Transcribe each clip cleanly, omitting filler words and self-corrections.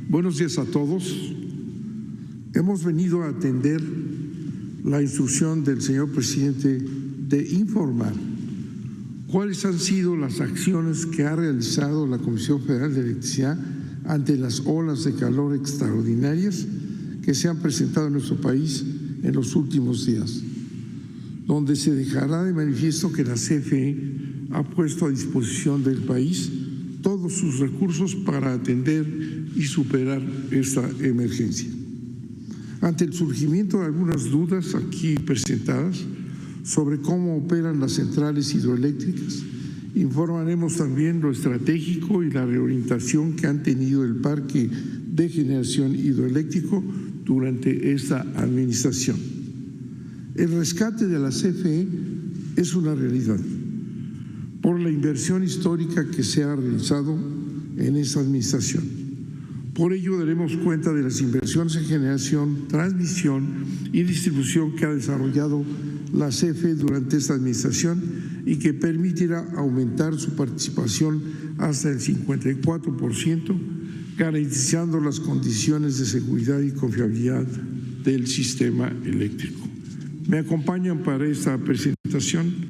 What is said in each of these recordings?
Buenos días a todos. Hemos venido a atender la instrucción del señor presidente de informar cuáles han sido las acciones que ha realizado la Comisión Federal de Electricidad ante las olas de calor extraordinarias que se han presentado en nuestro país en los últimos días, donde se dejará de manifiesto que la CFE ha puesto a disposición del país todos sus recursos para atender y superar esta emergencia. Ante el surgimiento de algunas dudas aquí presentadas sobre cómo operan las centrales hidroeléctricas, informaremos también lo estratégico y la reorientación que han tenido el parque de generación hidroeléctrico durante esta administración. El rescate de la CFE es una realidad por la inversión histórica que se ha realizado en esta administración. Por ello daremos cuenta de las inversiones en generación, transmisión y distribución que ha desarrollado la CFE durante esta administración y que permitirá aumentar su participación hasta el 54%, garantizando las condiciones de seguridad y confiabilidad del sistema eléctrico. Me acompañan para esta presentación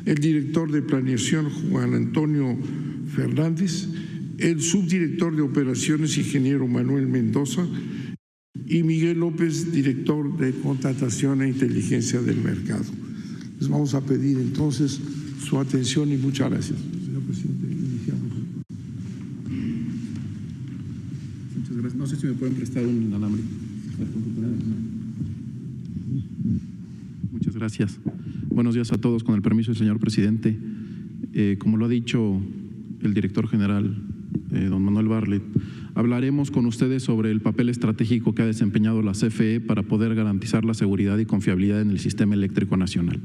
el director de Planeación, Juan Antonio Fernández, el subdirector de Operaciones, ingeniero Manuel Mendoza, y Miguel López, director de Contratación e Inteligencia del Mercado. Les vamos a pedir entonces su atención y muchas gracias. Señor presidente, iniciamos. Muchas gracias. No sé si me pueden prestar un alambre. Muchas gracias. Buenos días a todos, con el permiso del señor presidente. Como lo ha dicho el director general, don Manuel Bartlett, hablaremos con ustedes sobre el papel estratégico que ha desempeñado la CFE para poder garantizar la seguridad y confiabilidad en el sistema eléctrico nacional.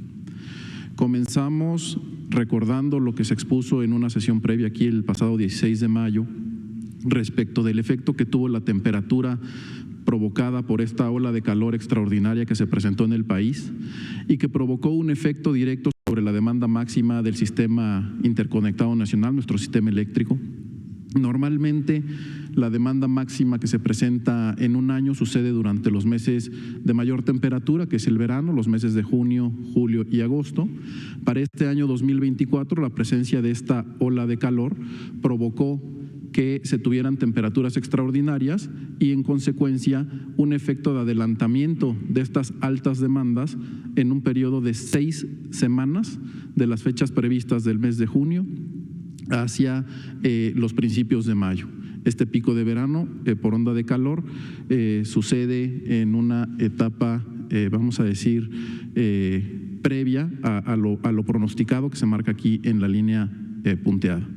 Comenzamos recordando lo que se expuso en una sesión previa aquí el pasado 16 de mayo respecto del efecto que tuvo la temperatura provocada por esta ola de calor extraordinaria que se presentó en el país y que provocó un efecto directo sobre la demanda máxima del sistema interconectado nacional, nuestro sistema eléctrico. Normalmente, la demanda máxima que se presenta en un año sucede durante los meses de mayor temperatura, que es el verano, los meses de junio, julio y agosto. Para este año 2024, la presencia de esta ola de calor provocó que se tuvieran temperaturas extraordinarias y, en consecuencia, un efecto de adelantamiento de estas altas demandas en un periodo de 6 semanas de las fechas previstas del mes de junio hacia los principios de mayo. Este pico de verano por onda de calor sucede en una etapa, vamos a decir, previa a lo pronosticado que se marca aquí en la línea punteada.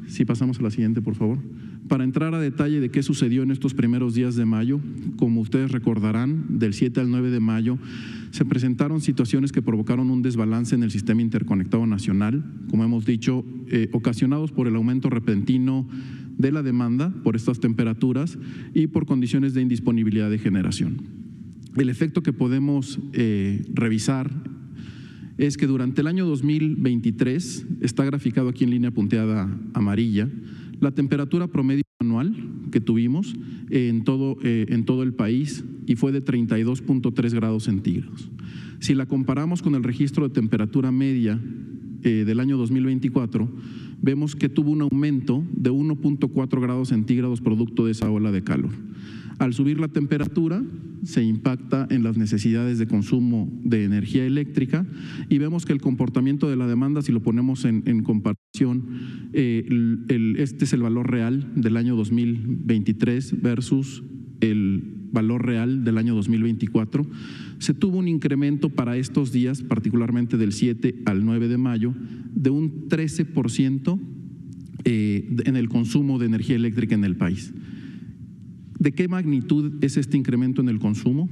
Si pasamos a la siguiente, por favor. Para entrar a detalle de qué sucedió en estos primeros días de mayo, como ustedes recordarán, del 7 al 9 de mayo se presentaron situaciones que provocaron un desbalance en el sistema interconectado nacional, como hemos dicho, ocasionados por el aumento repentino de la demanda por estas temperaturas y por condiciones de indisponibilidad de generación. El efecto que podemos revisar es que durante el año 2023, está graficado aquí en línea punteada amarilla, la temperatura promedio anual que tuvimos en todo el país y fue de 32.3 grados centígrados. Si la comparamos con el registro de temperatura media del año 2024, vemos que tuvo un aumento de 1.4 grados centígrados producto de esa ola de calor. Al subir la temperatura, se impacta en las necesidades de consumo de energía eléctrica y vemos que el comportamiento de la demanda, si lo ponemos en comparación, este es el valor real del año 2023 versus el valor real del año 2024. Se tuvo un incremento para estos días, particularmente del 7 al 9 de mayo, de un 13% en el consumo de energía eléctrica en el país. ¿De qué magnitud es este incremento en el consumo?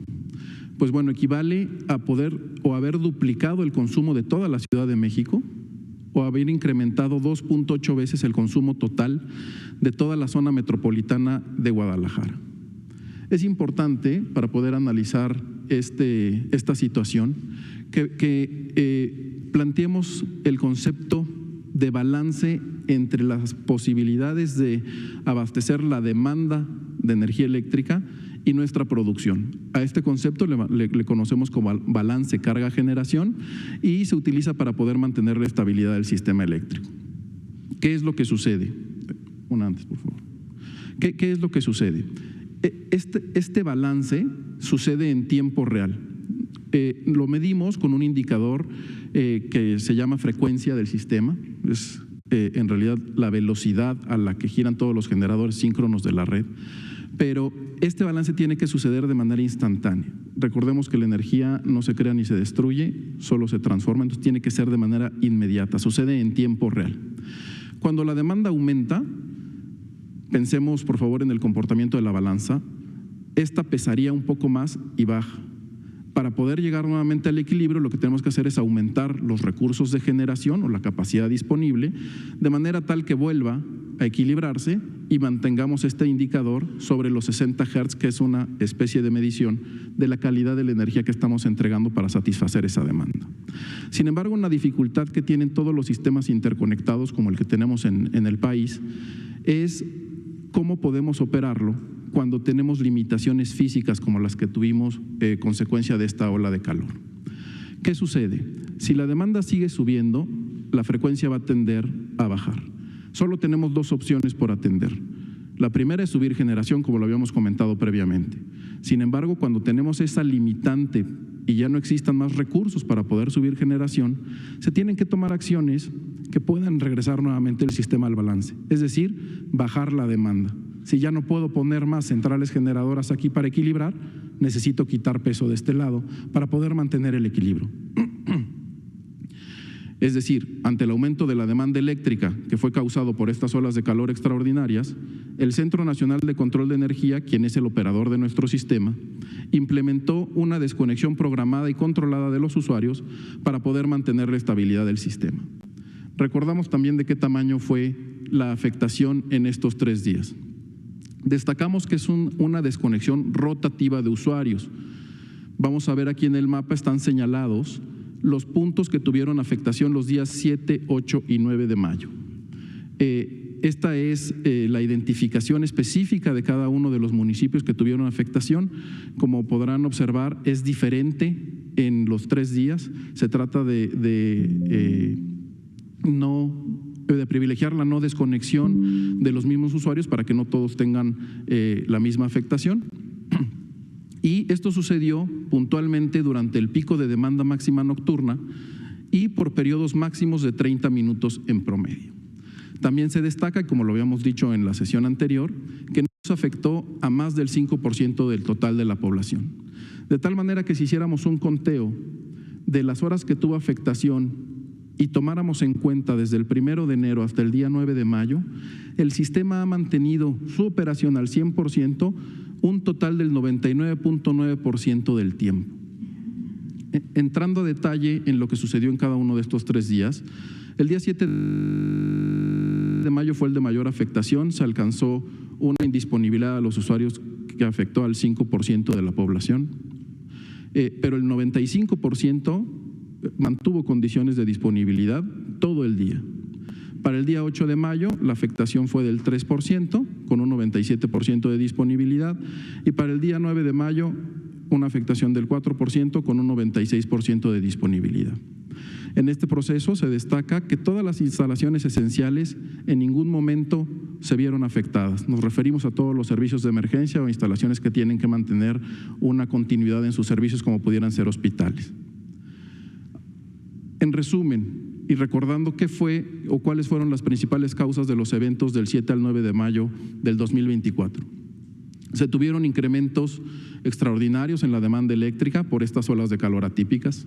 Pues bueno, equivale a poder o haber duplicado el consumo de toda la Ciudad de México o haber incrementado 2.8 veces el consumo total de toda la zona metropolitana de Guadalajara. Es importante, para poder analizar esta situación, que planteemos el concepto de balance entre las posibilidades de abastecer la demanda de energía eléctrica y nuestra producción. A este concepto le conocemos como balance carga-generación y se utiliza para poder mantener la estabilidad del sistema eléctrico. ¿Qué es lo que sucede? Una antes, por favor. ¿Qué es lo que sucede? Este balance sucede en tiempo real. Lo medimos con un indicador que se llama frecuencia del sistema. Es en realidad la velocidad a la que giran todos los generadores síncronos de la red. Pero este balance tiene que suceder de manera instantánea. Recordemos que la energía no se crea ni se destruye, solo se transforma, entonces tiene que ser de manera inmediata, sucede en tiempo real. Cuando la demanda aumenta, pensemos por favor en el comportamiento de la balanza, esta pesaría un poco más y baja. Para poder llegar nuevamente al equilibrio, lo que tenemos que hacer es aumentar los recursos de generación o la capacidad disponible, de manera tal que vuelva a equilibrarse y mantengamos este indicador sobre los 60 Hz, que es una especie de medición de la calidad de la energía que estamos entregando para satisfacer esa demanda. Sin embargo, una dificultad que tienen todos los sistemas interconectados, como el que tenemos en el país, es cómo podemos operarlo cuando tenemos limitaciones físicas como las que tuvimos consecuencia de esta ola de calor. ¿Qué sucede? Si la demanda sigue subiendo, la frecuencia va a tender a bajar. Solo tenemos dos opciones por atender. La primera es subir generación, como lo habíamos comentado previamente. Sin embargo, cuando tenemos esa limitante y ya no existan más recursos para poder subir generación, se tienen que tomar acciones que puedan regresar nuevamente el sistema al balance, es decir, bajar la demanda. Si ya no puedo poner más centrales generadoras aquí para equilibrar, necesito quitar peso de este lado para poder mantener el equilibrio. Es decir, ante el aumento de la demanda eléctrica que fue causado por estas olas de calor extraordinarias, el Centro Nacional de Control de Energía, quien es el operador de nuestro sistema, implementó una desconexión programada y controlada de los usuarios para poder mantener la estabilidad del sistema. Recordamos también de qué tamaño fue la afectación en estos 3 días. Destacamos que es una desconexión rotativa de usuarios. Vamos a ver aquí en el mapa, están señalados los puntos que tuvieron afectación los días 7, 8 y 9 de mayo. Esta es la identificación específica de cada uno de los municipios que tuvieron afectación. Como podrán observar, es diferente en los 3 días. Se trata de privilegiar la no desconexión de los mismos usuarios para que no todos tengan la misma afectación. Y esto sucedió puntualmente durante el pico de demanda máxima nocturna y por periodos máximos de 30 minutos en promedio. También se destaca, como lo habíamos dicho en la sesión anterior, que nos afectó a más del 5% del total de la población. De tal manera que si hiciéramos un conteo de las horas que tuvo afectación y tomáramos en cuenta desde el 1 de enero hasta el día 9 de mayo, el sistema ha mantenido su operación al 100%, un total del 99.9% del tiempo. Entrando a detalle en lo que sucedió en cada uno de estos 3 días, el día 7 de mayo fue el de mayor afectación, se alcanzó una indisponibilidad a los usuarios que afectó al 5% de la población, pero el 95% mantuvo condiciones de disponibilidad todo el día. Para el día 8 de mayo, la afectación fue del 3%, con un 97% de disponibilidad, y para el día 9 de mayo, una afectación del 4%, con un 96% de disponibilidad. En este proceso se destaca que todas las instalaciones esenciales en ningún momento se vieron afectadas. Nos referimos a todos los servicios de emergencia o instalaciones que tienen que mantener una continuidad en sus servicios, como pudieran ser hospitales. En resumen, y recordando qué fue o cuáles fueron las principales causas de los eventos del 7 al 9 de mayo del 2024. Se tuvieron incrementos extraordinarios en la demanda eléctrica por estas olas de calor atípicas.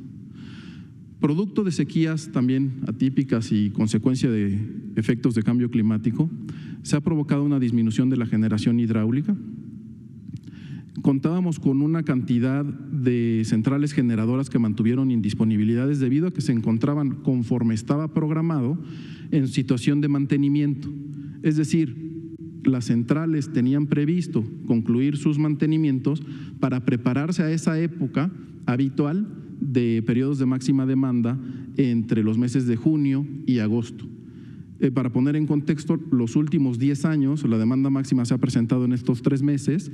Producto de sequías también atípicas y consecuencia de efectos de cambio climático, se ha provocado una disminución de la generación hidráulica. Contábamos con una cantidad de centrales generadoras que mantuvieron indisponibilidades debido a que se encontraban, conforme estaba programado, en situación de mantenimiento. Es decir, las centrales tenían previsto concluir sus mantenimientos para prepararse a esa época habitual de periodos de máxima demanda entre los meses de junio y agosto. Para poner en contexto, los últimos 10 años, la demanda máxima se ha presentado en estos 3 meses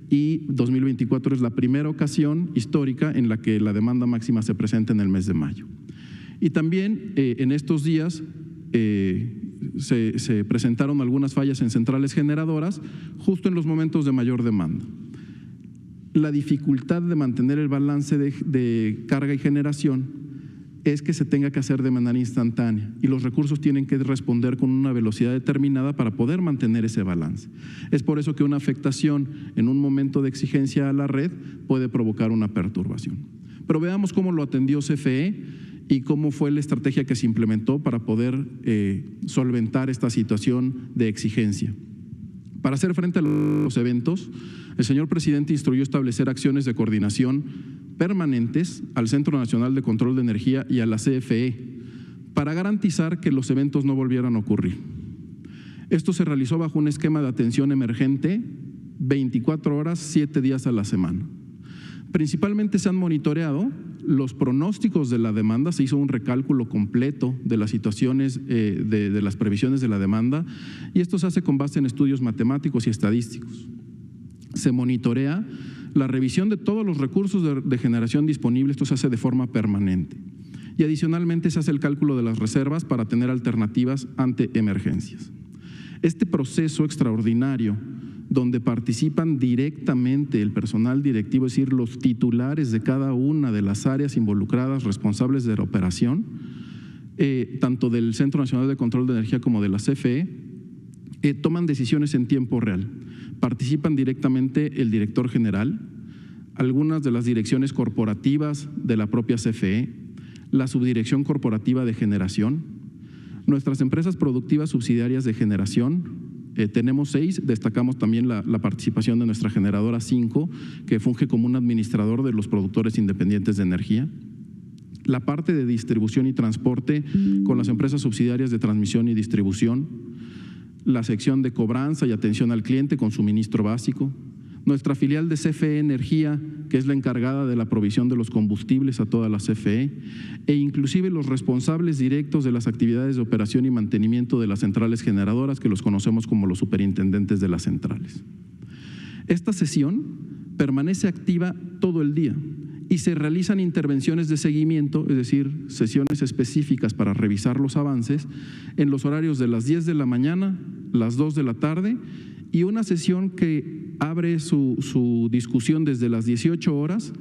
y 2024 es la primera ocasión histórica en la que la demanda máxima se presenta en el mes de mayo. Y también en estos días se presentaron algunas fallas en centrales generadoras justo en los momentos de mayor demanda. La dificultad de mantener el balance de carga y generación es que se tenga que hacer de manera instantánea y los recursos tienen que responder con una velocidad determinada para poder mantener ese balance. Es por eso que una afectación en un momento de exigencia a la red puede provocar una perturbación. Pero veamos cómo lo atendió CFE y cómo fue la estrategia que se implementó para poder solventar esta situación de exigencia. Para hacer frente a los eventos, el señor presidente instruyó establecer acciones de coordinación permanentes al Centro Nacional de Control de Energía y a la CFE para garantizar que los eventos no volvieran a ocurrir. Esto se realizó bajo un esquema de atención emergente 24 horas, 7 días a la semana. Principalmente se han monitoreado los pronósticos de la demanda, se hizo un recálculo completo de las situaciones, de las previsiones de la demanda, y esto se hace con base en estudios matemáticos y estadísticos. Se monitorea la revisión de todos los recursos de generación disponibles, esto se hace de forma permanente. Y adicionalmente se hace el cálculo de las reservas para tener alternativas ante emergencias. Este proceso extraordinario, donde participan directamente el personal directivo, es decir, los titulares de cada una de las áreas involucradas responsables de la operación, tanto del Centro Nacional de Control de Energía como de la CFE, toman decisiones en tiempo real. Participan directamente el director general, algunas de las direcciones corporativas de la propia CFE, la subdirección corporativa de generación, nuestras empresas productivas subsidiarias de generación, tenemos 6, destacamos también la participación de nuestra generadora 5, que funge como un administrador de los productores independientes de energía, la parte de distribución y transporte con las empresas subsidiarias de transmisión y distribución, la sección de cobranza y atención al cliente con suministro básico, nuestra filial de CFE Energía, que es la encargada de la provisión de los combustibles a toda la CFE, e inclusive los responsables directos de las actividades de operación y mantenimiento de las centrales generadoras, que los conocemos como los superintendentes de las centrales. Esta sesión permanece activa todo el día y se realizan intervenciones de seguimiento, es decir, sesiones específicas para revisar los avances en los horarios de las 10 de la mañana, las 2 de la tarde y una sesión que abre su discusión desde las 18 horas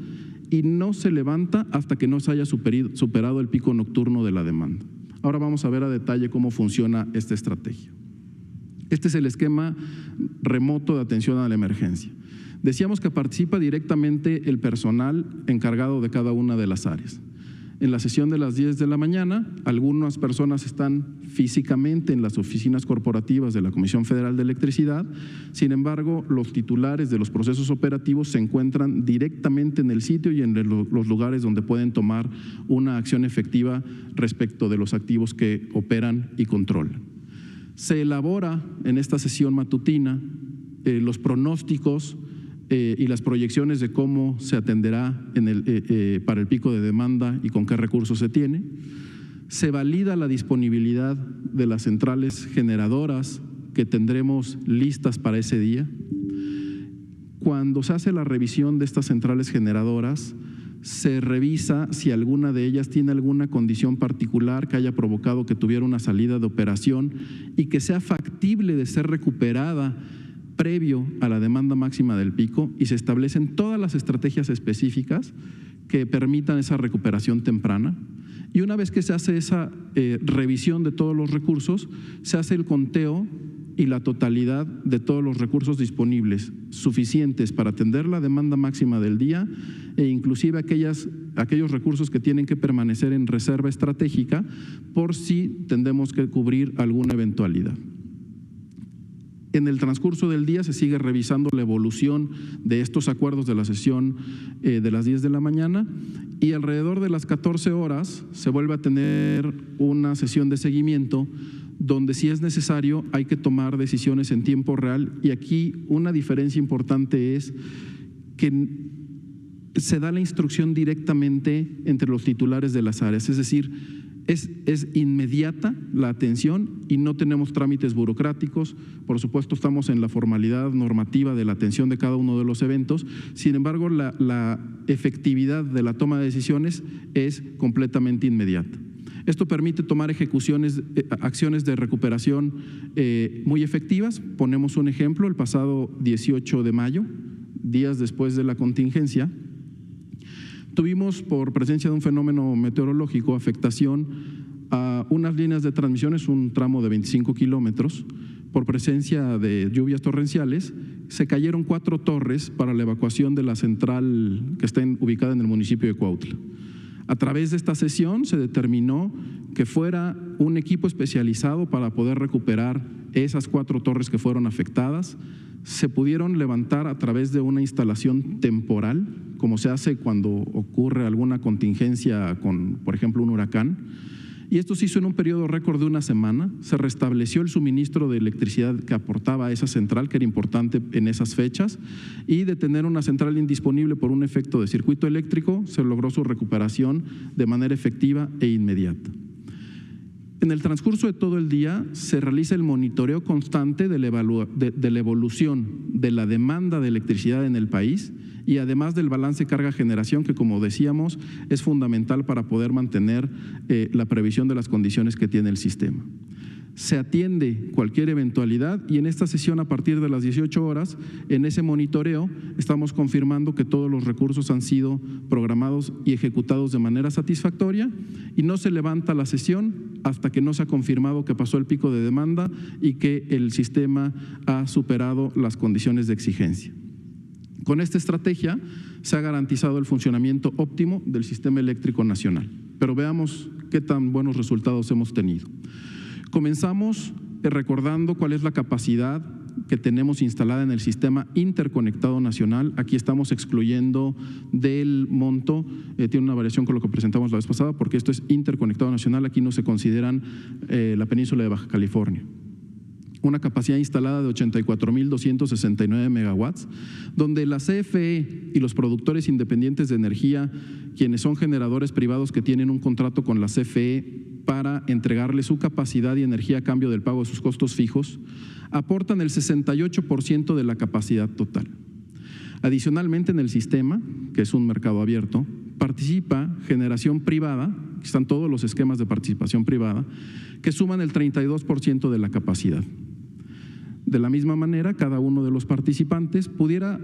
y no se levanta hasta que no se haya superado el pico nocturno de la demanda. Ahora vamos a ver a detalle cómo funciona esta estrategia. Este es el esquema remoto de atención a la emergencia. Decíamos que participa directamente el personal encargado de cada una de las áreas. En la sesión de las 10 de la mañana, algunas personas están físicamente en las oficinas corporativas de la Comisión Federal de Electricidad, sin embargo, los titulares de los procesos operativos se encuentran directamente en el sitio y en los lugares donde pueden tomar una acción efectiva respecto de los activos que operan y controlan. Se elabora en esta sesión matutina los pronósticos y las proyecciones de cómo se atenderá para el pico de demanda y con qué recursos se tiene. Se valida la disponibilidad de las centrales generadoras que tendremos listas para ese día. Cuando se hace la revisión de estas centrales generadoras, se revisa si alguna de ellas tiene alguna condición particular que haya provocado que tuviera una salida de operación y que sea factible de ser recuperada previo a la demanda máxima del pico, y se establecen todas las estrategias específicas que permitan esa recuperación temprana. Y una vez que se hace esa revisión de todos los recursos, se hace el conteo y la totalidad de todos los recursos disponibles, suficientes para atender la demanda máxima del día e inclusive aquellos recursos que tienen que permanecer en reserva estratégica por si tendremos que cubrir alguna eventualidad. En el transcurso del día se sigue revisando la evolución de estos acuerdos de la sesión de las 10 de la mañana y alrededor de las 14 horas se vuelve a tener una sesión de seguimiento donde, si es necesario, hay que tomar decisiones en tiempo real, y aquí una diferencia importante es que se da la instrucción directamente entre los titulares de las áreas, es decir, Es inmediata la atención y no tenemos trámites burocráticos. Por supuesto, estamos en la formalidad normativa de la atención de cada uno de los eventos. Sin embargo, la efectividad de la toma de decisiones es completamente inmediata. Esto permite tomar acciones de recuperación muy efectivas. Ponemos un ejemplo: el pasado 18 de mayo, días después de la contingencia, tuvimos, por presencia de un fenómeno meteorológico, afectación a unas líneas de transmisión, es un tramo de 25 kilómetros. Por presencia de lluvias torrenciales, se cayeron 4 torres para la evacuación de la central que está ubicada en el municipio de Cuautla. A través de esta sesión se determinó que fuera un equipo especializado para poder recuperar esas 4 torres que fueron afectadas. Se pudieron levantar a través de una instalación temporal, como se hace cuando ocurre alguna contingencia con, por ejemplo, un huracán. Y esto se hizo en un periodo récord de una semana. Se restableció el suministro de electricidad que aportaba a esa central, que era importante en esas fechas, y de tener una central indisponible por un efecto de circuito eléctrico, se logró su recuperación de manera efectiva e inmediata. En el transcurso de todo el día se realiza el monitoreo constante de la evolución de la demanda de electricidad en el país, y además del balance carga-generación, que, como decíamos, es fundamental para poder mantener la previsión de las condiciones que tiene el sistema. Se atiende cualquier eventualidad, y en esta sesión, a partir de las 18 horas, en ese monitoreo estamos confirmando que todos los recursos han sido programados y ejecutados de manera satisfactoria, y no se levanta la sesión hasta que no se ha confirmado que pasó el pico de demanda y que el sistema ha superado las condiciones de exigencia. Con esta estrategia se ha garantizado el funcionamiento óptimo del sistema eléctrico nacional. Pero veamos qué tan buenos resultados hemos tenido. Comenzamos recordando cuál es la capacidad que tenemos instalada en el sistema interconectado nacional. Aquí estamos excluyendo del monto, tiene una variación con lo que presentamos la vez pasada, porque esto es interconectado nacional, aquí no se consideran la península de Baja California. Una capacidad instalada de 84.269 megawatts, donde la CFE y los productores independientes de energía, quienes son generadores privados que tienen un contrato con la CFE para entregarle su capacidad y energía a cambio del pago de sus costos fijos, aportan el 68% de la capacidad total. Adicionalmente, en el sistema, que es un mercado abierto, participa generación privada, están todos los esquemas de participación privada, que suman el 32% de la capacidad. De la misma manera, cada uno de los participantes pudiera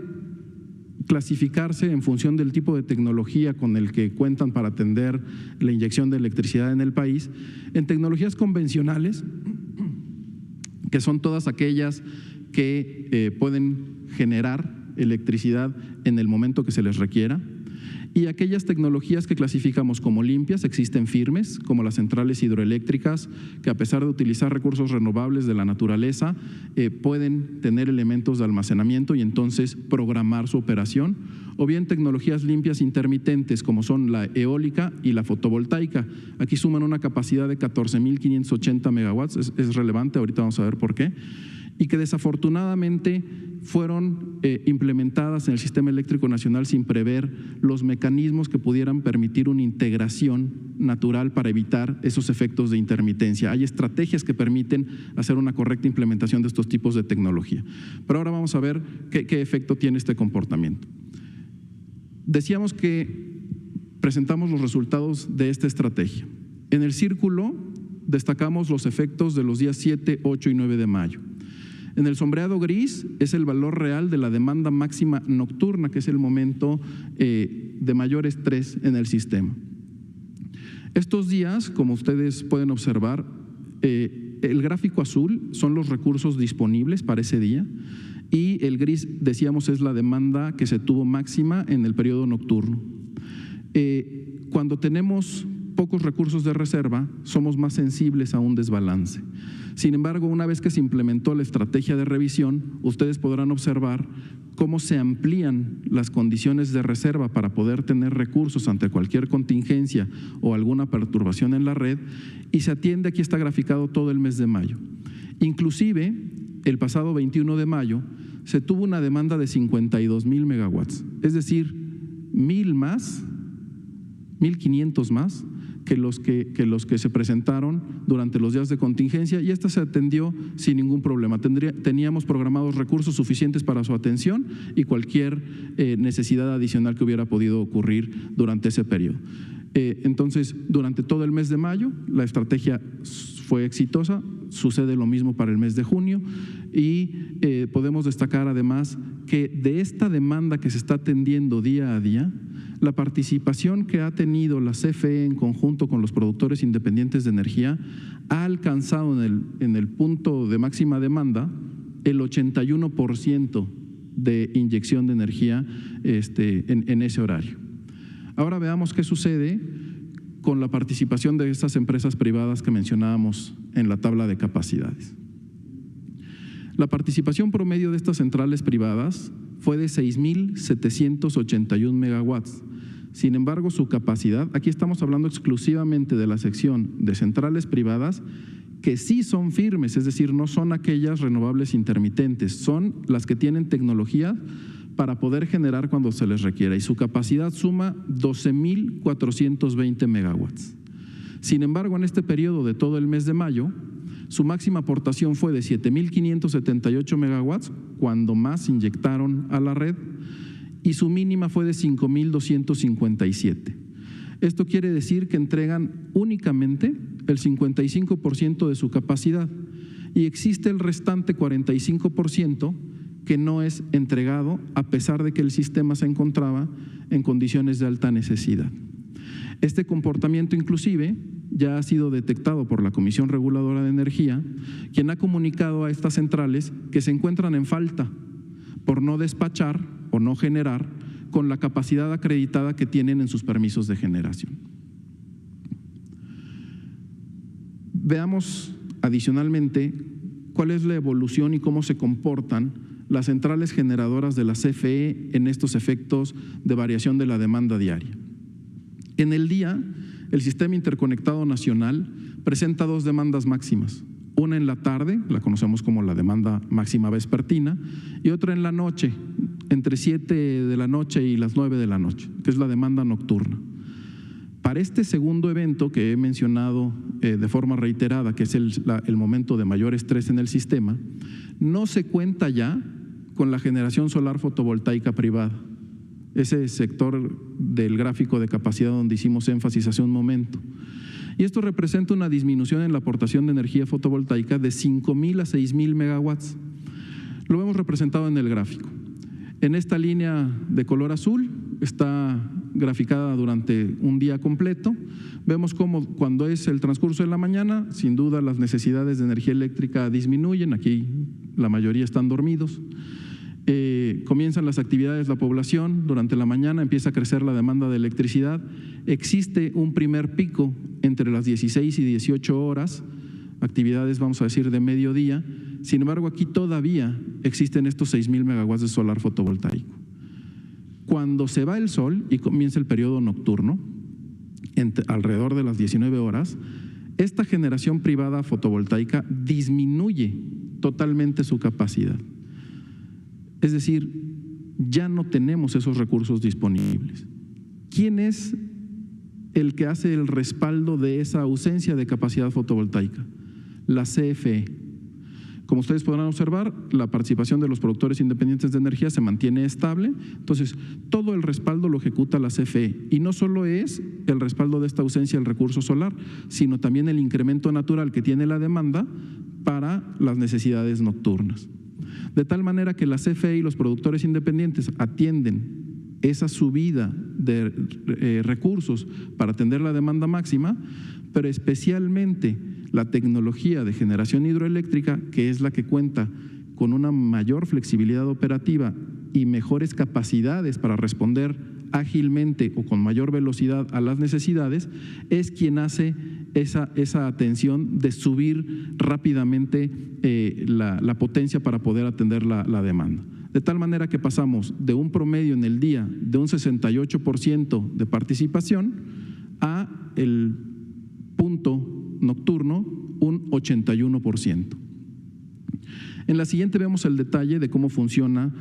clasificarse en función del tipo de tecnología con el que cuentan para atender la inyección de electricidad en el país, en tecnologías convencionales, que son todas aquellas que pueden generar electricidad en el momento que se les requiera, y aquellas tecnologías que clasificamos como limpias, existen firmes, como las centrales hidroeléctricas, que a pesar de utilizar recursos renovables de la naturaleza, pueden tener elementos de almacenamiento y entonces programar su operación, o bien tecnologías limpias intermitentes, como son la eólica y la fotovoltaica. Aquí suman una capacidad de 14.580 megawatts, es relevante, ahorita vamos a ver por qué, y que desafortunadamente fueron implementadas en el sistema eléctrico nacional sin prever los mecanismos que pudieran permitir una integración natural para evitar esos efectos de intermitencia. Hay estrategias que permiten hacer una correcta implementación de estos tipos de tecnología. Pero ahora vamos a ver qué efecto tiene este comportamiento. Decíamos que presentamos los resultados de esta estrategia. En el círculo destacamos los efectos de los días 7, 8 y 9 de mayo. En el sombreado gris es el valor real de la demanda máxima nocturna, que es el momento de mayor estrés en el sistema. Estos días, como ustedes pueden observar, el gráfico azul son los recursos disponibles para ese día, y el gris, decíamos, es la demanda que se tuvo máxima en el periodo nocturno. Cuando tenemos pocos recursos de reserva, somos más sensibles a un desbalance. Sin embargo, una vez que se implementó la estrategia de revisión, ustedes podrán observar cómo se amplían las condiciones de reserva para poder tener recursos ante cualquier contingencia o alguna perturbación en la red, y se atiende, aquí está graficado todo el mes de mayo. Inclusive, el pasado 21 de mayo se tuvo una demanda de 52,000 megawatts, es decir, 1,000 más, 1,500 más que los que se presentaron durante los días de contingencia, y esta se atendió sin ningún problema. Teníamos programados recursos suficientes para su atención y cualquier necesidad adicional que hubiera podido ocurrir durante ese periodo. Entonces, durante todo el mes de mayo, la estrategia fue exitosa. Sucede lo mismo para el mes de junio y podemos destacar además que de esta demanda que se está atendiendo día a día, la participación que ha tenido la CFE en conjunto con los productores independientes de energía ha alcanzado en el punto de máxima demanda el 81% de inyección de energía en ese horario. Ahora veamos qué sucede con la participación de estas empresas privadas que mencionábamos en la tabla de capacidades. La participación promedio de estas centrales privadas fue de 6.781 megawatts. Sin embargo, su capacidad, aquí estamos hablando exclusivamente de la sección de centrales privadas que sí son firmes, es decir, no son aquellas renovables intermitentes, son las que tienen tecnología para poder generar cuando se les requiera, y su capacidad suma 12.420 megawatts. Sin embargo, en este periodo de todo el mes de mayo, su máxima aportación fue de 7.578 megawatts, cuando más inyectaron a la red, y su mínima fue de 5.257. Esto quiere decir que entregan únicamente el 55% de su capacidad y existe el restante 45% que no es entregado a pesar de que el sistema se encontraba en condiciones de alta necesidad. Este comportamiento inclusive ya ha sido detectado por la Comisión Reguladora de Energía, quien ha comunicado a estas centrales que se encuentran en falta por no despachar o no generar con la capacidad acreditada que tienen en sus permisos de generación. Veamos adicionalmente cuál es la evolución y cómo se comportan las centrales generadoras de la CFE en estos efectos de variación de la demanda diaria. En el día, el Sistema Interconectado Nacional presenta dos demandas máximas, una en la tarde, la conocemos como la demanda máxima vespertina, y otra en la noche, entre 7 de la noche y las 9 de la noche, que es la demanda nocturna. Para este segundo evento que he mencionado de forma reiterada, que es el momento de mayor estrés en el sistema, no se cuenta ya con la generación solar fotovoltaica privada, ese sector del gráfico de capacidad donde hicimos énfasis hace un momento. Y esto representa una disminución en la aportación de energía fotovoltaica de 5.000 a 6.000 megawatts. Lo vemos representado en el gráfico. En esta línea de color azul está graficada durante un día completo. Vemos cómo cuando es el transcurso de la mañana, sin duda las necesidades de energía eléctrica disminuyen, aquí la mayoría están dormidos. Comienzan las actividades de la población, durante la mañana empieza a crecer la demanda de electricidad, existe un primer pico entre las 16 y 18 horas, actividades vamos a decir de mediodía. Sin embargo, aquí todavía existen estos 6.000 megawatts de solar fotovoltaico. Cuando se va el sol y comienza el periodo nocturno, alrededor de las 19 horas, esta generación privada fotovoltaica disminuye totalmente su capacidad. Es decir, ya no tenemos esos recursos disponibles. ¿Quién es el que hace el respaldo de esa ausencia de capacidad fotovoltaica? La CFE. Como ustedes podrán observar, la participación de los productores independientes de energía se mantiene estable, entonces todo el respaldo lo ejecuta la CFE, y no solo es el respaldo de esta ausencia del recurso solar, sino también el incremento natural que tiene la demanda para las necesidades nocturnas. De tal manera que la CFE y los productores independientes atienden esa subida de recursos para atender la demanda máxima, pero especialmente la tecnología de generación hidroeléctrica, que es la que cuenta con una mayor flexibilidad operativa y mejores capacidades para responder ágilmente o con mayor velocidad a las necesidades, es quien hace esa atención de subir rápidamente la potencia para poder atender la demanda. De tal manera que pasamos de un promedio en el día de un 68% de participación a el punto nocturno un 81%. En la siguiente vemos el detalle de cómo funciona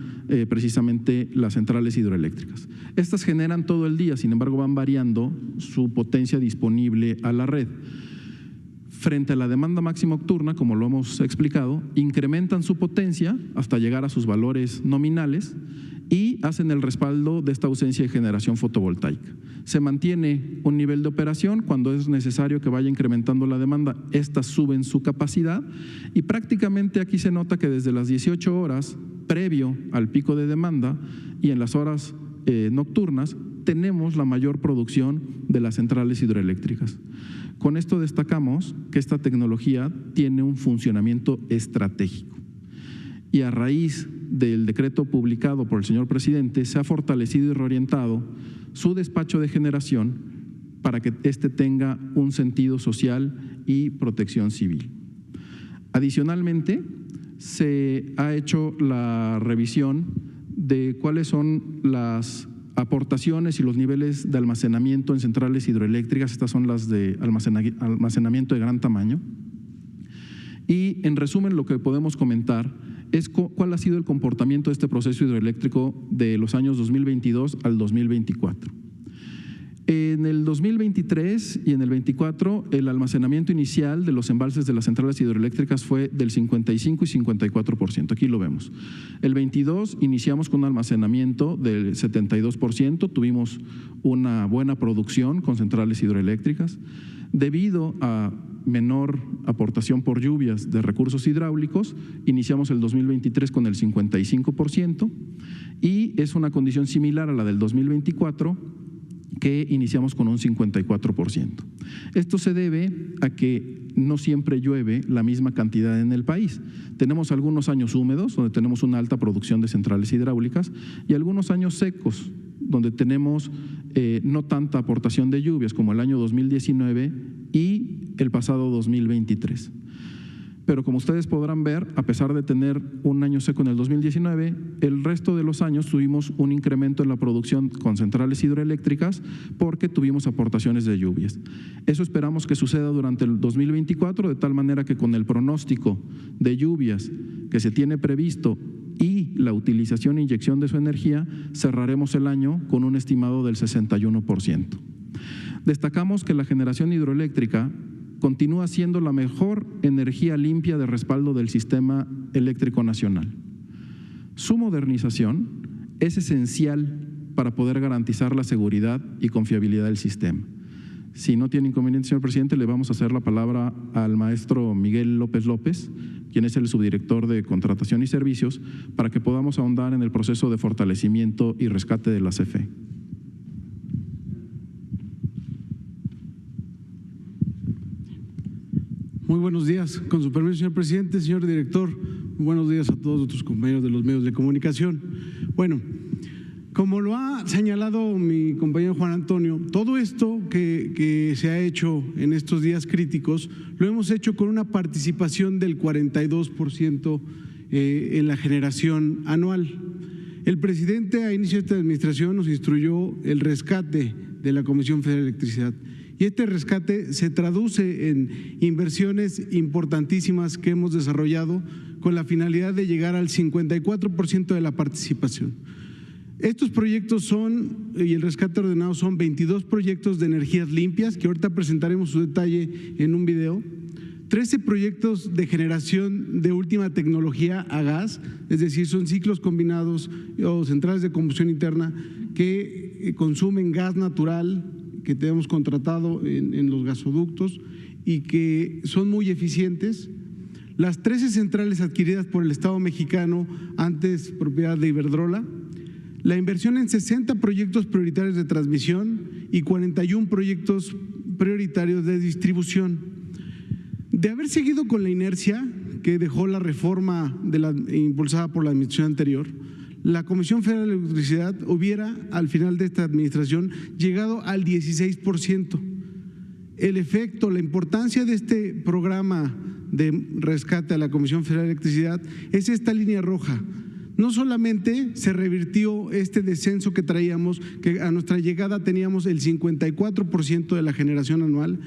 precisamente las centrales hidroeléctricas. Estas generan todo el día, sin embargo van variando su potencia disponible a la red. Frente a la demanda máxima nocturna, como lo hemos explicado, incrementan su potencia hasta llegar a sus valores nominales y hacen el respaldo de esta ausencia de generación fotovoltaica. Se mantiene un nivel de operación cuando es necesario que vaya incrementando la demanda, estas suben su capacidad y prácticamente aquí se nota que desde las 18 horas previo al pico de demanda y en las horas nocturnas tenemos la mayor producción de las centrales hidroeléctricas. Con esto destacamos que esta tecnología tiene un funcionamiento estratégico y a raíz del decreto publicado por el señor presidente se ha fortalecido y reorientado su despacho de generación para que éste tenga un sentido social y protección civil. Adicionalmente, se ha hecho la revisión de cuáles son las aportaciones y los niveles de almacenamiento en centrales hidroeléctricas. Estas son las de almacenamiento de gran tamaño. Y en resumen, lo que podemos comentar es cuál ha sido el comportamiento de este proceso hidroeléctrico de los años 2022 al 2024. En el 2023 y en el 24, el almacenamiento inicial de los embalses de las centrales hidroeléctricas fue del 55 y 54%, aquí lo vemos. El 22 iniciamos con un almacenamiento del 72%, tuvimos una buena producción con centrales hidroeléctricas. Debido a menor aportación por lluvias de recursos hidráulicos, iniciamos el 2023 con el 55% y es una condición similar a la del 2024, que iniciamos con un 54%. Esto se debe a que no siempre llueve la misma cantidad en el país. Tenemos algunos años húmedos, donde tenemos una alta producción de centrales hidráulicas, y algunos años secos, donde tenemos no tanta aportación de lluvias, como el año 2019 y el pasado 2023. Pero como ustedes podrán ver, a pesar de tener un año seco en el 2019, el resto de los años tuvimos un incremento en la producción con centrales hidroeléctricas porque tuvimos aportaciones de lluvias. Eso esperamos que suceda durante el 2024, de tal manera que con el pronóstico de lluvias que se tiene previsto y la utilización e inyección de su energía, cerraremos el año con un estimado del 61%. Destacamos que la generación hidroeléctrica continúa siendo la mejor energía limpia de respaldo del sistema eléctrico nacional. Su modernización es esencial para poder garantizar la seguridad y confiabilidad del sistema. Si no tiene inconveniente, señor presidente, le vamos a hacer la palabra al maestro Miguel López López, quien es el subdirector de Contratación y Servicios, para que podamos ahondar en el proceso de fortalecimiento y rescate de la CFE. Muy buenos días. Con su permiso, señor presidente, señor director, buenos días a todos nuestros compañeros de los medios de comunicación. Bueno, como lo ha señalado mi compañero Juan Antonio, todo esto que se ha hecho en estos días críticos, lo hemos hecho con una participación del 42% en la generación anual. El presidente a inicio de esta administración nos instruyó el rescate de la Comisión Federal de Electricidad. Y este rescate se traduce en inversiones importantísimas que hemos desarrollado con la finalidad de llegar al 54% de la participación. Estos proyectos son, y el rescate ordenado son 22 proyectos de energías limpias, que ahorita presentaremos su detalle en un video, 13 proyectos de generación de última tecnología a gas, es decir, son ciclos combinados o centrales de combustión interna que consumen gas natural, que tenemos contratado en los gasoductos y que son muy eficientes. Las 13 centrales adquiridas por el Estado mexicano, antes propiedad de Iberdrola, la inversión en 60 proyectos prioritarios de transmisión y 41 proyectos prioritarios de distribución. De haber seguido con la inercia que dejó la reforma impulsada por la administración anterior, la Comisión Federal de Electricidad hubiera, al final de esta administración, llegado al 16%. El efecto, la importancia de este programa de rescate a la Comisión Federal de Electricidad es esta línea roja. No solamente se revirtió este descenso que traíamos, que a nuestra llegada teníamos el 54% de la generación anual,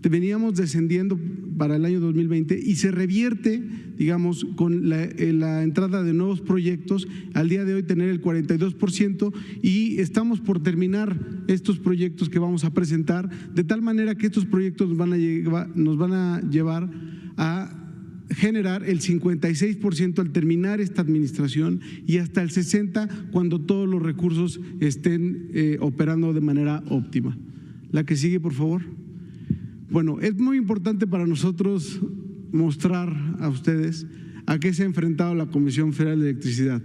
veníamos descendiendo para el año 2020 y se revierte, digamos, con la entrada de nuevos proyectos. Al día de hoy tener el 42% y estamos por terminar estos proyectos que vamos a presentar, de tal manera que estos proyectos nos van a llevar a generar el 56% al terminar esta administración y hasta el 60% cuando todos los recursos estén operando de manera óptima. La que sigue, por favor. Bueno, es muy importante para nosotros mostrar a ustedes a qué se ha enfrentado la Comisión Federal de Electricidad.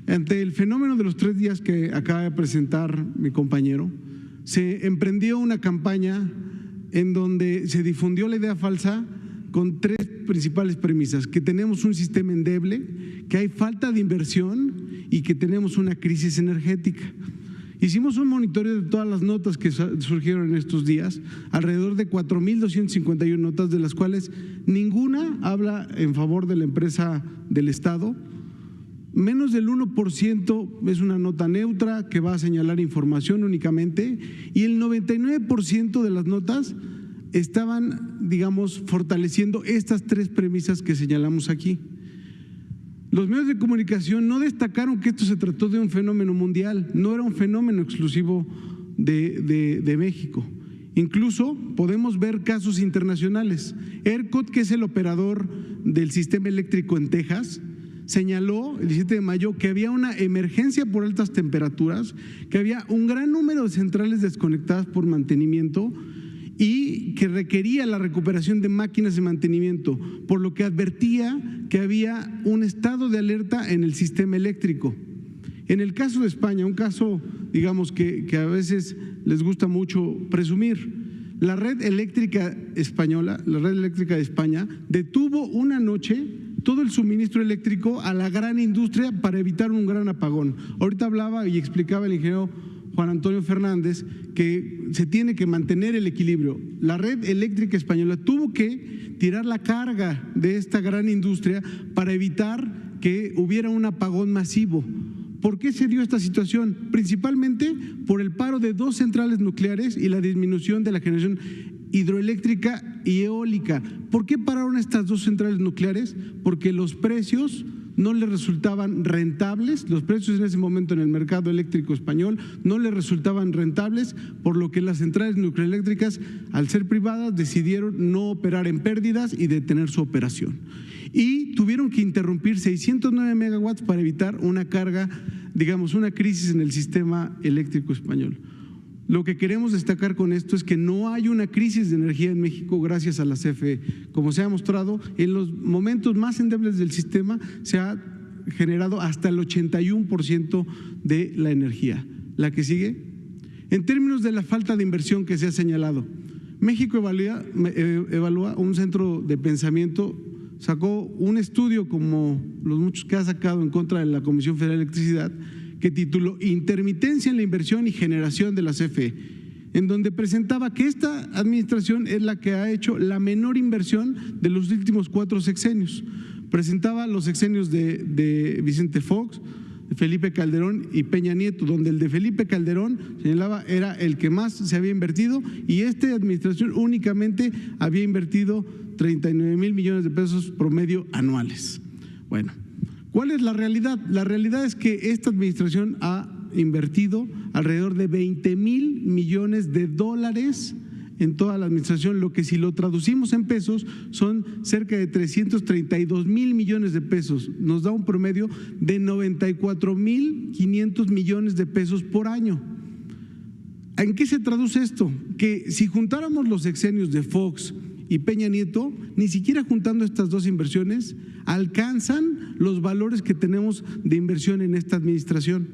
Ante el fenómeno de los 3 días que acaba de presentar mi compañero, se emprendió una campaña en donde se difundió la idea falsa con 3 principales premisas: que tenemos un sistema endeble, que hay falta de inversión y que tenemos una crisis energética. Hicimos un monitoreo de todas las notas que surgieron en estos días, alrededor de 4.251 notas, de las cuales ninguna habla en favor de la empresa del Estado. Menos del 1% es una nota neutra que va a señalar información únicamente, y el 99% de las notas estaban, digamos, fortaleciendo estas 3 premisas que señalamos aquí. Los medios de comunicación no destacaron que esto se trató de un fenómeno mundial, no era un fenómeno exclusivo de México. Incluso podemos ver casos internacionales. ERCOT, que es el operador del sistema eléctrico en Texas, señaló el 17 de mayo que había una emergencia por altas temperaturas, que había un gran número de centrales desconectadas por mantenimiento y que requería la recuperación de máquinas de mantenimiento, por lo que advertía que había un estado de alerta en el sistema eléctrico. En el caso de España, un caso, digamos, que a veces les gusta mucho presumir, la red eléctrica española, la red eléctrica de España, detuvo una noche todo el suministro eléctrico a la gran industria para evitar un gran apagón. Ahorita hablaba y explicaba el ingeniero Juan Antonio Fernández que se tiene que mantener el equilibrio. La red eléctrica española tuvo que tirar la carga de esta gran industria para evitar que hubiera un apagón masivo. ¿Por qué se dio esta situación? Principalmente por el paro de 2 centrales nucleares y la disminución de la generación hidroeléctrica y eólica. ¿Por qué pararon estas 2 centrales nucleares? Porque los precios no les resultaban rentables, los precios en ese momento en el mercado eléctrico español no les resultaban rentables, por lo que las centrales nucleoeléctricas, al ser privadas, decidieron no operar en pérdidas y detener su operación. Y tuvieron que interrumpir 609 megawatts para evitar una carga, digamos, una crisis en el sistema eléctrico español. Lo que queremos destacar con esto es que no hay una crisis de energía en México gracias a la CFE. Como se ha mostrado, en los momentos más endebles del sistema se ha generado hasta el 81% de la energía. La que sigue. En términos de la falta de inversión que se ha señalado, México evalúa un centro de pensamiento, sacó un estudio como los muchos que ha sacado en contra de la Comisión Federal de Electricidad, que tituló Intermitencia en la inversión y generación de la CFE, en donde presentaba que esta administración es la que ha hecho la menor inversión de los últimos 4 sexenios. Presentaba los sexenios de Vicente Fox, Felipe Calderón y Peña Nieto, donde el de Felipe Calderón señalaba era el que más se había invertido y esta administración únicamente había invertido 39,000 millones de pesos promedio anuales. Bueno, ¿cuál es la realidad? La realidad es que esta administración ha invertido alrededor de 20,000 millones de dólares en toda la administración, lo que si lo traducimos en pesos son cerca de 332,000 millones de pesos. Nos da un promedio de 94,500 millones de pesos por año. ¿En qué se traduce esto? Que si juntáramos los sexenios de Fox y Peña Nieto, ni siquiera juntando estas 2 inversiones, alcanzan los valores que tenemos de inversión en esta administración.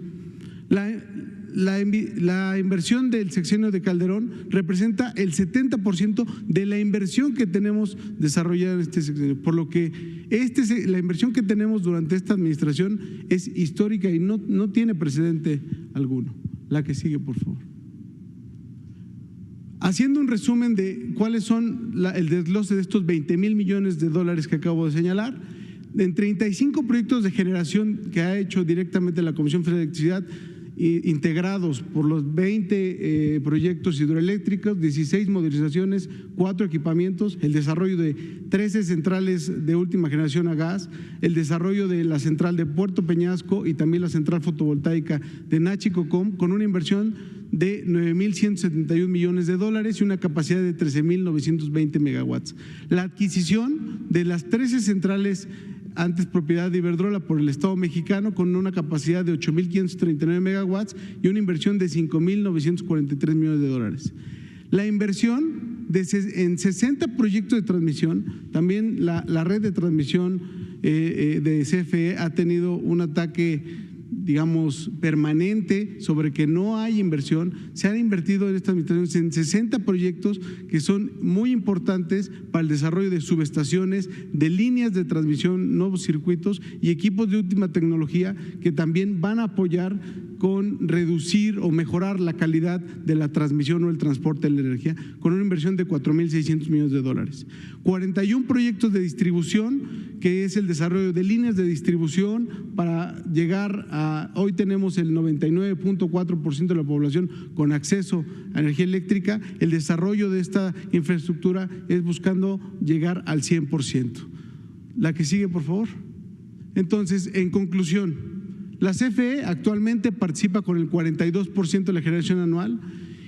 La inversión del sexenio de Calderón representa el 70% de la inversión que tenemos desarrollada en este sexenio, por lo que la inversión que tenemos durante esta administración es histórica y no tiene precedente alguno. La que sigue, por favor. Haciendo un resumen de cuáles son el desglose de estos 20,000 millones de dólares que acabo de señalar, en 35 proyectos de generación que ha hecho directamente la Comisión Federal de Electricidad, integrados por los 20 proyectos hidroeléctricos, 16 modernizaciones, 4 equipamientos, el desarrollo de 13 centrales de última generación a gas, el desarrollo de la central de Puerto Peñasco y también la central fotovoltaica de Nachicocom, con una inversión de 9.171 millones de dólares y una capacidad de 13.920 megawatts. La adquisición de las 13 centrales antes propiedad de Iberdrola por el Estado mexicano, con una capacidad de 8.539 megawatts y una inversión de 5.943 millones de dólares. La inversión en 60 proyectos de transmisión, también la red de transmisión de CFE ha tenido un ataque, digamos, permanente sobre que no hay inversión. Se han invertido en esta administración en 60 proyectos que son muy importantes para el desarrollo de subestaciones, de líneas de transmisión, nuevos circuitos y equipos de última tecnología que también van a apoyar con reducir o mejorar la calidad de la transmisión o el transporte de la energía, con una inversión de 4.600 millones de dólares. 41 proyectos de distribución, que es el desarrollo de líneas de distribución para llegar a, hoy tenemos el 99.4% de la población con acceso a energía eléctrica. El desarrollo de esta infraestructura es buscando llegar al 100%. La que sigue, por favor. Entonces, en conclusión, la CFE actualmente participa con el 42% de la generación anual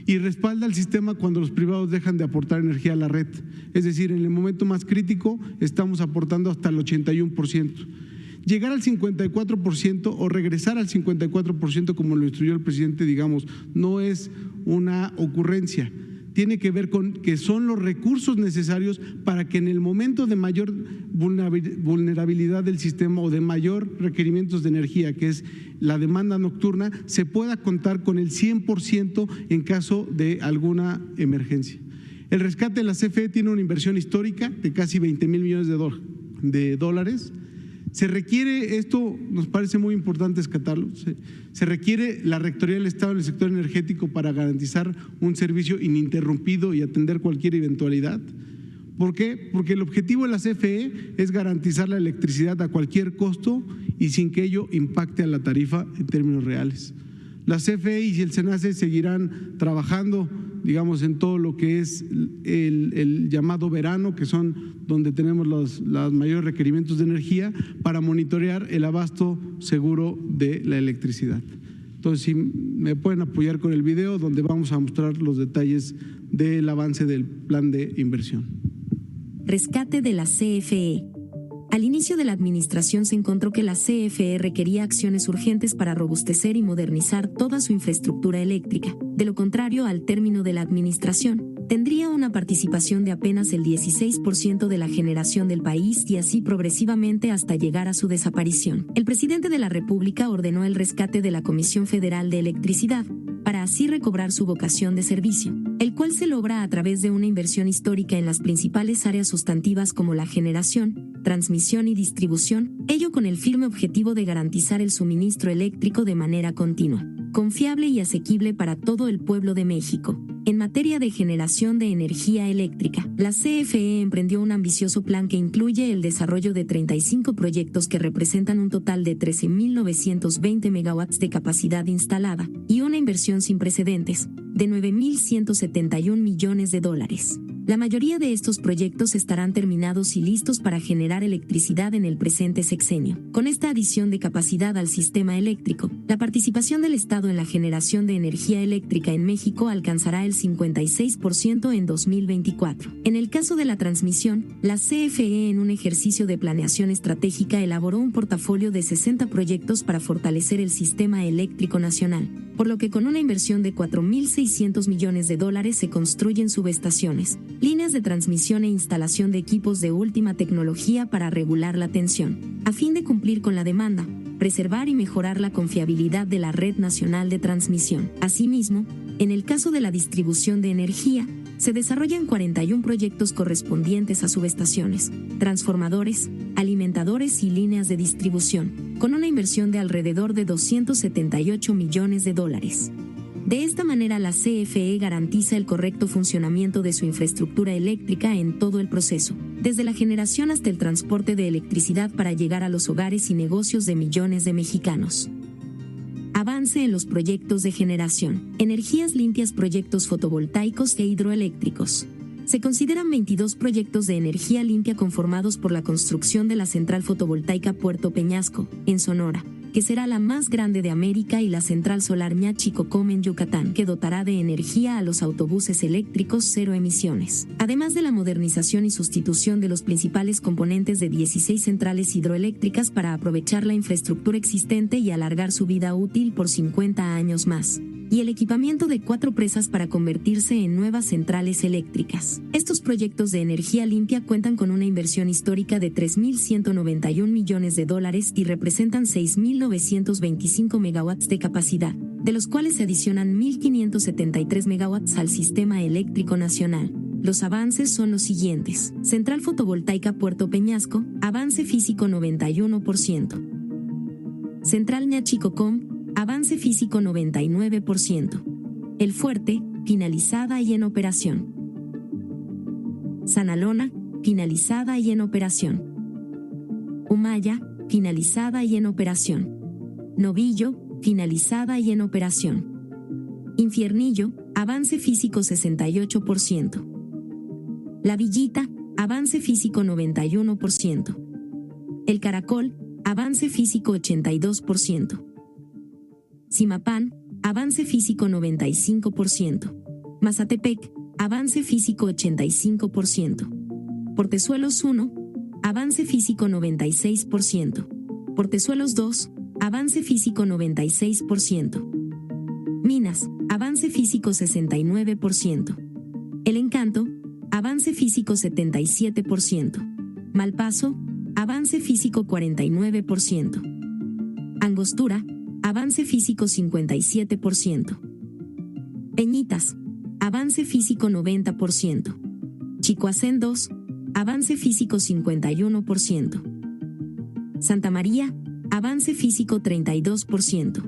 y respalda el sistema cuando los privados dejan de aportar energía a la red. Es decir, en el momento más crítico estamos aportando hasta el 81%. Llegar al 54% o regresar al 54%, como lo instruyó el presidente, digamos, no es una ocurrencia. Tiene que ver con que son los recursos necesarios para que en el momento de mayor vulnerabilidad del sistema o de mayor requerimientos de energía, que es la demanda nocturna, se pueda contar con el 100% en caso de alguna emergencia. El rescate de la CFE tiene una inversión histórica de casi 20,000 millones de dólares. Se requiere, esto nos parece muy importante rescatarlo, se requiere la Rectoría del Estado en el sector energético para garantizar un servicio ininterrumpido y atender cualquier eventualidad. ¿Por qué? Porque el objetivo de la CFE es garantizar la electricidad a cualquier costo y sin que ello impacte a la tarifa en términos reales. La CFE y el SENACE seguirán trabajando, digamos, en todo lo que es el llamado verano, que son donde tenemos los mayores requerimientos de energía, para monitorear el abasto seguro de la electricidad. Entonces, si me pueden apoyar con el video, donde vamos a mostrar los detalles del avance del plan de inversión. Rescate de la CFE. Al inicio de la administración se encontró que la CFE requería acciones urgentes para robustecer y modernizar toda su infraestructura eléctrica. De lo contrario, al término de la administración, tendría una participación de apenas el 16% de la generación del país y así progresivamente hasta llegar a su desaparición. El presidente de la República ordenó el rescate de la Comisión Federal de Electricidad, para así recobrar su vocación de servicio, el cual se logra a través de una inversión histórica en las principales áreas sustantivas como la generación, transmisión y distribución, ello con el firme objetivo de garantizar el suministro eléctrico de manera continua, confiable y asequible para todo el pueblo de México. En materia de generación de energía eléctrica, la CFE emprendió un ambicioso plan que incluye el desarrollo de 35 proyectos que representan un total de 13.920 megawatts de capacidad instalada y una inversión sin precedentes de 9.171 millones de dólares. La mayoría de estos proyectos estarán terminados y listos para generar electricidad en el presente sexenio. Con esta adición de capacidad al sistema eléctrico, la participación del Estado en la generación de energía eléctrica en México alcanzará el 56% en 2024. En el caso de la transmisión, la CFE, en un ejercicio de planeación estratégica, elaboró un portafolio de 60 proyectos para fortalecer el sistema eléctrico nacional, por lo que con una inversión de 4.600 millones de dólares se construyen subestaciones, líneas de transmisión e instalación de equipos de última tecnología para regular la tensión, a fin de cumplir con la demanda, preservar y mejorar la confiabilidad de la red nacional de transmisión. Asimismo, en el caso de la distribución de energía, se desarrollan 41 proyectos correspondientes a subestaciones, transformadores, alimentadores y líneas de distribución, con una inversión de alrededor de 278 millones de dólares. De esta manera, la CFE garantiza el correcto funcionamiento de su infraestructura eléctrica en todo el proceso, desde la generación hasta el transporte de electricidad para llegar a los hogares y negocios de millones de mexicanos. Avance en los proyectos de generación. Energías limpias, proyectos fotovoltaicos e hidroeléctricos. Se consideran 22 proyectos de energía limpia conformados por la construcción de la central fotovoltaica Puerto Peñasco, en Sonora, que será la más grande de América, y la central solar Ñachicocom en Yucatán, que dotará de energía a los autobuses eléctricos cero emisiones. Además de la modernización y sustitución de los principales componentes de 16 centrales hidroeléctricas para aprovechar la infraestructura existente y alargar su vida útil por 50 años más. Y el equipamiento de 4 presas para convertirse en nuevas centrales eléctricas. Estos proyectos de energía limpia cuentan con una inversión histórica de $3.191 millones y representan 6.925 megawatts de capacidad, de los cuales se adicionan 1.573 megawatts al sistema eléctrico nacional. Los avances son los siguientes. Central fotovoltaica Puerto Peñasco, avance físico 91%. Central Ñachicocom, avance físico 99%. El Fuerte, finalizada y en operación. Sanalona, finalizada y en operación. Humaya, finalizada y en operación. Novillo, finalizada y en operación. Infiernillo, avance físico 68%. La Villita, avance físico 91%. El Caracol, avance físico 82%. Zimapán, avance físico 95%. Mazatepec, avance físico 85%. Portezuelos 1, avance físico 96%. Portezuelos 2, avance físico 96%. Minas, avance físico 69%. El Encanto, avance físico 77%. Malpaso, avance físico 49%. Angostura, avance físico 57%. Peñitas, avance físico 90%. Chicoacén 2, avance físico 51%. Santa María, avance físico 32%.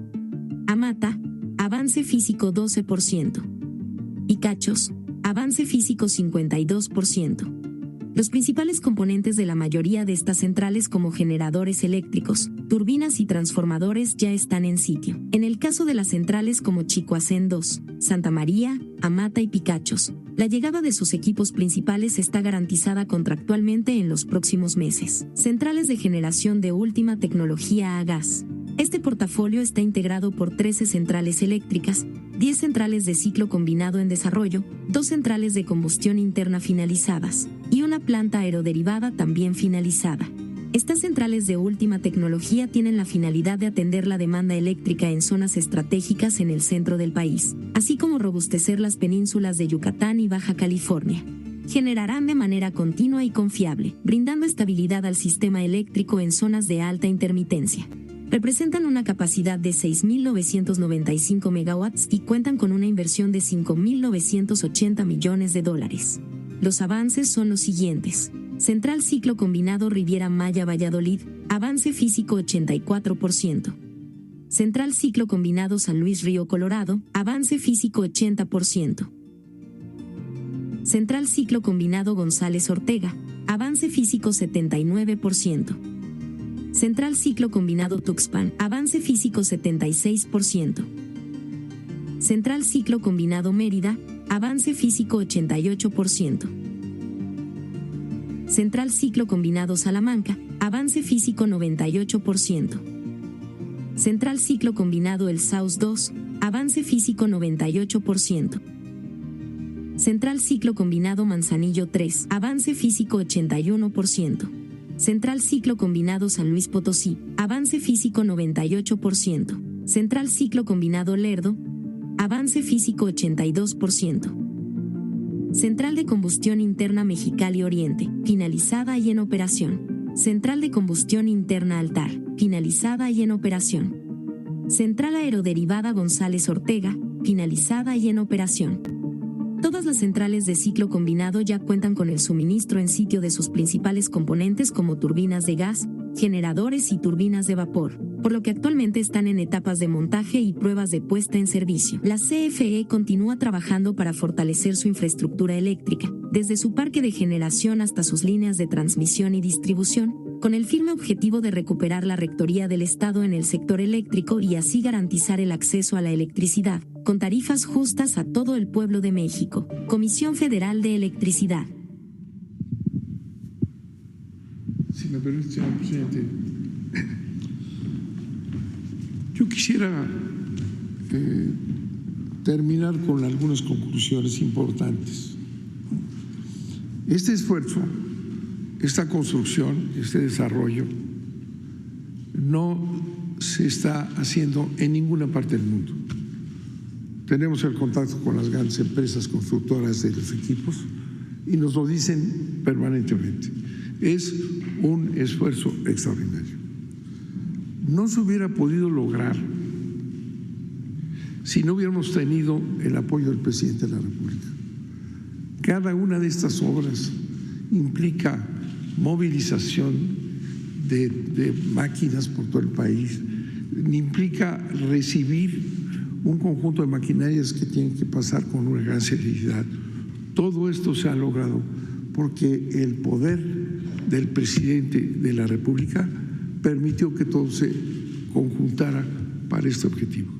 Amata, avance físico 12%. Picachos, avance físico 52%. Los principales componentes de la mayoría de estas centrales, como generadores eléctricos, turbinas y transformadores, ya están en sitio. En el caso de las centrales como Chicoacén 2, Santa María, Amata y Picachos, la llegada de sus equipos principales está garantizada contractualmente en los próximos meses. Centrales de generación de última tecnología a gas. Este portafolio está integrado por 13 centrales eléctricas, 10 centrales de ciclo combinado en desarrollo, 2 centrales de combustión interna finalizadas y una planta aeroderivada también finalizada. Estas centrales de última tecnología tienen la finalidad de atender la demanda eléctrica en zonas estratégicas en el centro del país, así como robustecer las penínsulas de Yucatán y Baja California. Generarán de manera continua y confiable, brindando estabilidad al sistema eléctrico en zonas de alta intermitencia. Representan una capacidad de 6.995 megawatts y cuentan con una inversión de $5.980 millones. Los avances son los siguientes. Central ciclo combinado Riviera Maya Valladolid, avance físico 84%. Central ciclo combinado San Luis Río Colorado, avance físico 80%. Central ciclo combinado González Ortega, avance físico 79%. Central ciclo combinado Tuxpan, avance físico 76%. Central ciclo combinado Mérida, avance físico 88%. Central ciclo combinado Salamanca, avance físico 98%. Central ciclo combinado El Saus 2, avance físico 98%. Central ciclo combinado Manzanillo 3, avance físico 81%. Central ciclo combinado San Luis Potosí, avance físico 98%. Central ciclo combinado Lerdo, avance físico 82%. Central de combustión interna Mexicali Oriente, finalizada y en operación. Central de combustión interna Altar, finalizada y en operación. Central aeroderivada González Ortega, finalizada y en operación. Todas las centrales de ciclo combinado ya cuentan con el suministro en sitio de sus principales componentes, como turbinas de gas, generadores y turbinas de vapor, por lo que actualmente están en etapas de montaje y pruebas de puesta en servicio. La CFE continúa trabajando para fortalecer su infraestructura eléctrica, desde su parque de generación hasta sus líneas de transmisión y distribución, con el firme objetivo de recuperar la rectoría del Estado en el sector eléctrico y así garantizar el acceso a la electricidad, con tarifas justas a todo el pueblo de México. Comisión Federal de Electricidad. Si me permite, señor presidente, yo quisiera terminar con algunas conclusiones importantes. Este esfuerzo, esta construcción, este desarrollo, no se está haciendo en ninguna parte del mundo. Tenemos el contacto con las grandes empresas constructoras de los equipos y nos lo dicen permanentemente. Es un esfuerzo extraordinario. No se hubiera podido lograr si no hubiéramos tenido el apoyo del presidente de la República. Cada una de estas obras implica movilización de máquinas por todo el país, implica recibir un conjunto de maquinarias que tienen que pasar con una gran celeridad. Todo esto se ha logrado porque el poder del presidente de la República permitió que todo se conjuntara para este objetivo.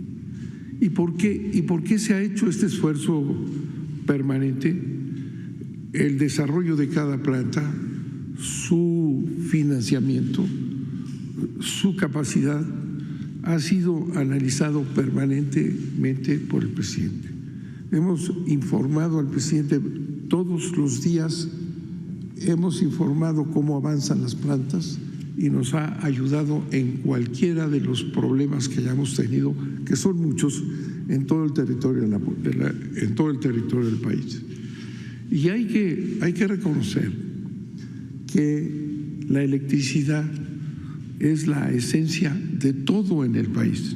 ¿Y por qué se ha hecho este esfuerzo permanente? El desarrollo de cada planta, su financiamiento, su capacidad ha sido analizado permanentemente por el presidente. Hemos informado al presidente todos los días, hemos informado cómo avanzan las plantas y nos ha ayudado en cualquiera de los problemas que hayamos tenido, que son muchos en todo el territorio del país. Y hay que reconocer que la electricidad es la esencia de todo en el país.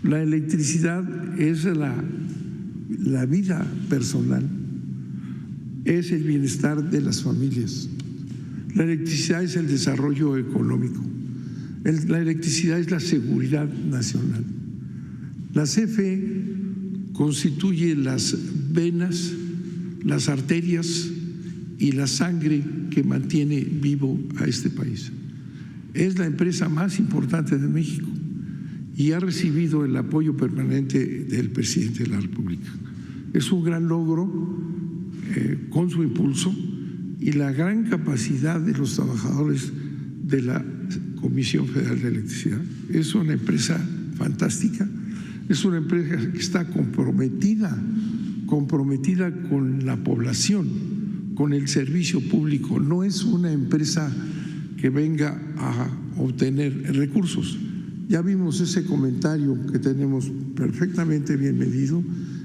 La electricidad es la vida personal, es el bienestar de las familias. La electricidad es el desarrollo económico. La electricidad es la seguridad nacional. La CFE constituye las venas, las arterias y la sangre que mantiene vivo a este país. Es la empresa más importante de México y ha recibido el apoyo permanente del presidente de la República. Es un gran logro con su impulso y la gran capacidad de los trabajadores de la Comisión Federal de Electricidad. Es una empresa fantástica, es una empresa que está comprometida con la población, con el servicio público. No es una empresa que venga a obtener recursos. Ya vimos ese comentario que tenemos perfectamente bien medido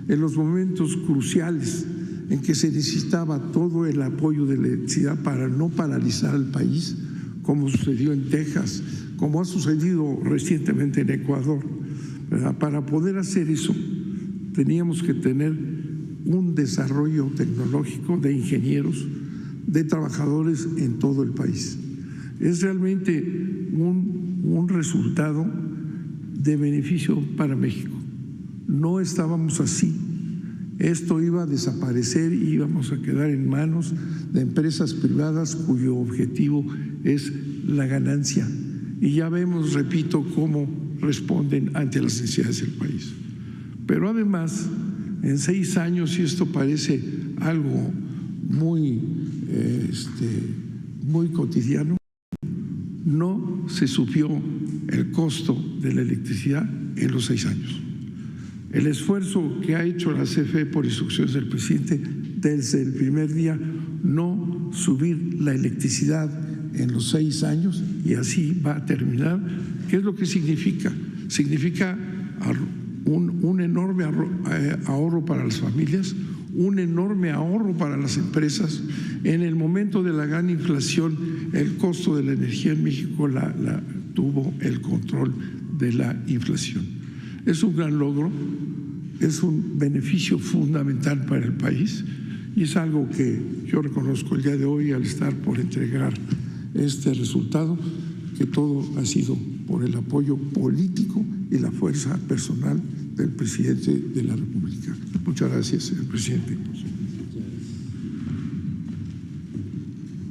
en los momentos cruciales en que se necesitaba todo el apoyo de la electricidad para no paralizar al país, como sucedió en Texas, como ha sucedido recientemente en Ecuador, ¿verdad? Para poder hacer eso teníamos que tener un desarrollo tecnológico de ingenieros, de trabajadores en todo el país. Es realmente un resultado de beneficio para México. No estábamos así. Esto iba a desaparecer y íbamos a quedar en manos de empresas privadas cuyo objetivo es la ganancia. Y ya vemos, repito, cómo responden ante las necesidades del país. Pero además, en 6 años, y esto parece algo muy cotidiano, no se subió el costo de la electricidad en los 6 años. El esfuerzo que ha hecho la CFE por instrucciones del presidente desde el primer día, no subir la electricidad en los 6 años, y así va a terminar. ¿Qué es lo que significa? Significa un enorme ahorro para las familias, un enorme ahorro para las empresas. En el momento de la gran inflación, el costo de la energía en México tuvo el control de la inflación. Es un gran logro, es un beneficio fundamental para el país y es algo que yo reconozco el día de hoy al estar por entregar este resultado, que todo ha sido por el apoyo político y la fuerza personal del presidente de la República. Muchas gracias, señor presidente.